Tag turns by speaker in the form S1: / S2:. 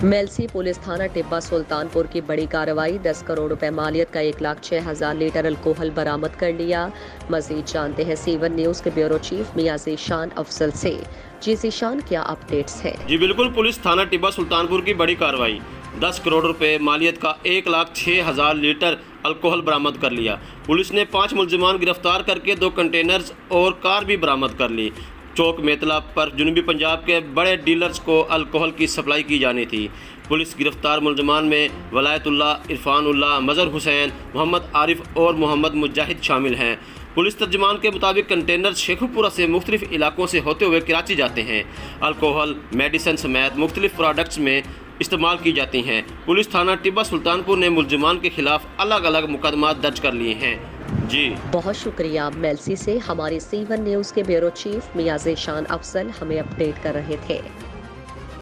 S1: Mailsi police थाना टिब्बा सुल्तानपुर की बड़ी कार्रवाई। 10 करोड़ रुपए मालियत का 1,06,000 लीटर अल्कोहल बरामद कर लिया। मजीद जानते हैं सीवन न्यूज के ब्यूरो चीफ मियां ज़ीशान अफजल से। जी ज़ीशान, क्या अपडेट्स हैं?
S2: जी बिल्कुल, पुलिस थाना टिब्बा सुल्तानपुर की बड़ी कार्रवाई। 10 करोड़ रुपए मालियत का 1,06,000 लीटर अल्कोहल बरामद कर लिया। पुलिस ने 5 मुलजिमान गिरफ्तार करके 2 कंटेनर्स और कार भी बरामद कर ली। चौक मेतला पर जनूबी पंजाब के बड़े डीलर्स को अल्कोहल की सप्लाई की जानी थी। पुलिस गिरफ्तार मुलजमान में वलायतुल्लाह, इरफानुल्लाह, मज़हर हुसैन, मोहम्मद आरिफ और मोहम्मद मुजाहिद शामिल हैं। पुलिस तर्जमान के मुताबिक कंटेनर शेखुपुरा से मुख्तलिफ इलाकों से होते हुए कराची जाते हैं। अल्कोहल, मेडिसिन समेत मुख्तलिफ प्रोडक्ट्स में इस्तेमाल की जाती हैं। पुलिस थाना टिब्बा सुल्तानपुर ने मुलजिमान के खिलाफ अलग अलग मुकदमा दर्ज कर लिए हैं। जी
S1: बहुत शुक्रिया। मेलसी से हमारी सीवन न्यूज के ब्यूरो चीफ मियां ज़ीशान अफजल हमें अपडेट कर रहे थे।